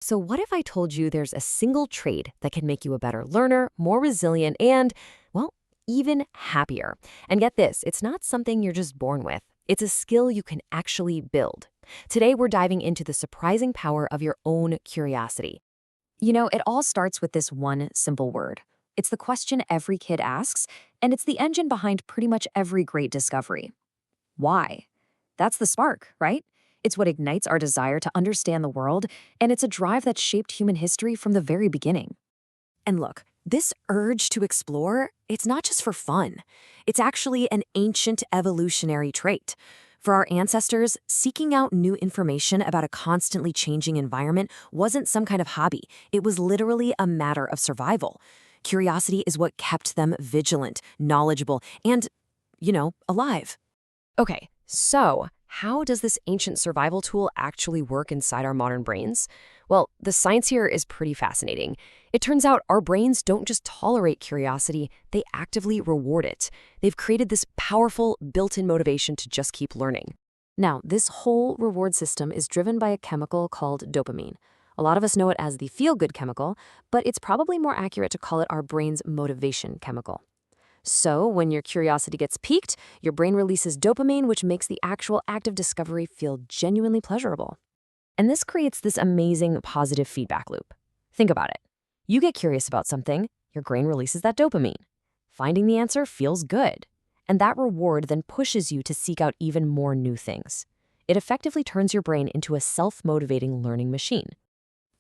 So what if I told you there's a single trait that can make you a better learner, more resilient, and, well, even happier? And get this, it's not something you're just born with. It's a skill you can actually build. Today, we're diving into the surprising power of your own curiosity. It all starts with this one simple word. It's the question every kid asks, and it's the engine behind pretty much every great discovery. Why? That's the spark, right? It's what ignites our desire to understand the world, and it's a drive that shaped human history from the very beginning. And look, this urge to explore, it's not just for fun. It's actually an ancient evolutionary trait. For our ancestors, seeking out new information about a constantly changing environment wasn't some kind of hobby. It was literally a matter of survival. Curiosity is what kept them vigilant, knowledgeable, and, alive. Okay, so how does this ancient survival tool actually work inside our modern brains? Well, the science here is pretty fascinating. It turns out our brains don't just tolerate curiosity, they actively reward it. They've created this powerful, built-in motivation to just keep learning. Now, this whole reward system is driven by a chemical called dopamine. A lot of us know it as the feel-good chemical, but it's probably more accurate to call it our brain's motivation chemical. So, when your curiosity gets piqued, your brain releases dopamine, which makes the actual act of discovery feel genuinely pleasurable. And this creates this amazing positive feedback loop. Think about it. You get curious about something, your brain releases that dopamine. Finding the answer feels good. And that reward then pushes you to seek out even more new things. It effectively turns your brain into a self-motivating learning machine.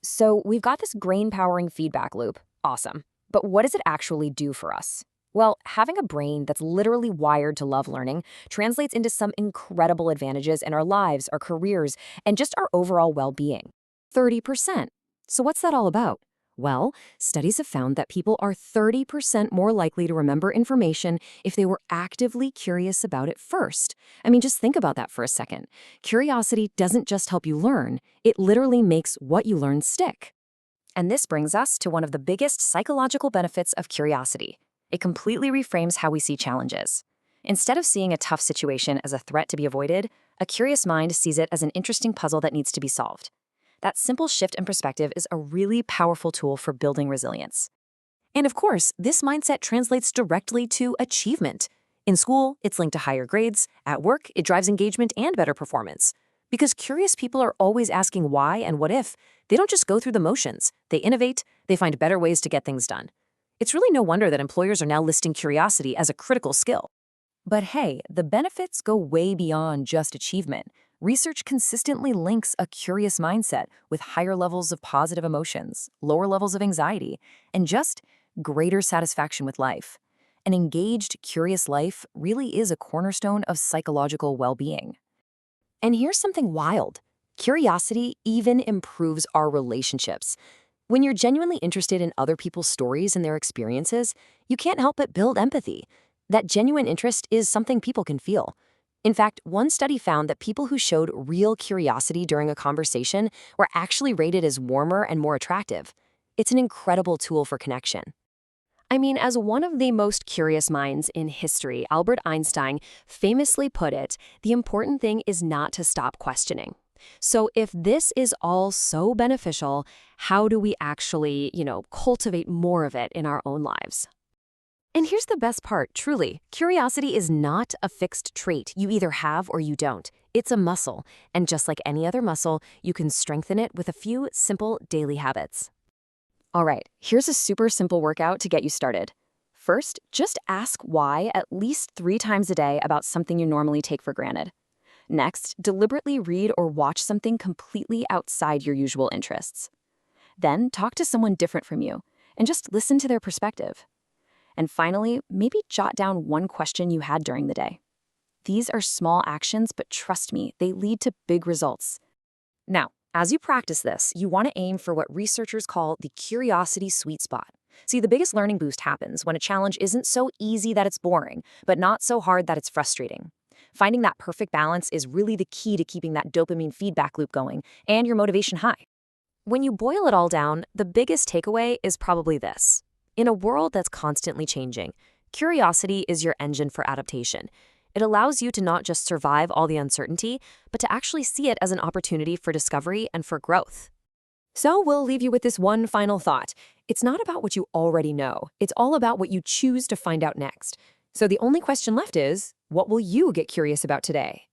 So, we've got this brain-powering feedback loop. Awesome. But what does it actually do for us? Well, having a brain that's literally wired to love learning translates into some incredible advantages in our lives, our careers, and just our overall well-being. 30%. So what's that all about? Well, studies have found that people are 30% more likely to remember information if they were actively curious about it first. I mean, just think about that for a second. Curiosity doesn't just help you learn, it literally makes what you learn stick. And this brings us to one of the biggest psychological benefits of curiosity. It completely reframes how we see challenges. Instead of seeing a tough situation as a threat to be avoided, a curious mind sees it as an interesting puzzle that needs to be solved. That simple shift in perspective is a really powerful tool for building resilience. And of course, this mindset translates directly to achievement. In school, it's linked to higher grades. At work, it drives engagement and better performance. Because curious people are always asking why and what if. They don't just go through the motions. They innovate, they find better ways to get things done. It's really no wonder that employers are now listing curiosity as a critical skill. But hey, the benefits go way beyond just achievement. Research consistently links a curious mindset with higher levels of positive emotions, lower levels of anxiety, and just greater satisfaction with life. An engaged, curious life really is a cornerstone of psychological well-being. And here's something wild. Curiosity even improves our relationships. When you're genuinely interested in other people's stories and their experiences, you can't help but build empathy. That genuine interest is something people can feel. In fact, one study found that people who showed real curiosity during a conversation were actually rated as warmer and more attractive. It's an incredible tool for connection. I mean, as one of the most curious minds in history, Albert Einstein famously put it, the important thing is not to stop questioning. So if this is all so beneficial, how do we actually, cultivate more of it in our own lives? And here's the best part, truly. Curiosity is not a fixed trait you either have or you don't. It's a muscle, and just like any other muscle, you can strengthen it with a few simple daily habits. All right, here's a super simple workout to get you started. First, just ask why at least 3 times a day about something you normally take for granted. Next, deliberately read or watch something completely outside your usual interests. Then, talk to someone different from you, and just listen to their perspective. And finally, maybe jot down one question you had during the day. These are small actions, but trust me, they lead to big results. Now, as you practice this, you want to aim for what researchers call the curiosity sweet spot. See, the biggest learning boost happens when a challenge isn't so easy that it's boring, but not so hard that it's frustrating. Finding that perfect balance is really the key to keeping that dopamine feedback loop going and your motivation high. When you boil it all down, the biggest takeaway is probably this. In a world that's constantly changing, curiosity is your engine for adaptation. It allows you to not just survive all the uncertainty, but to actually see it as an opportunity for discovery and for growth. So we'll leave you with this one final thought. It's not about what you already know. It's all about what you choose to find out next. So the only question left is, what will you get curious about today?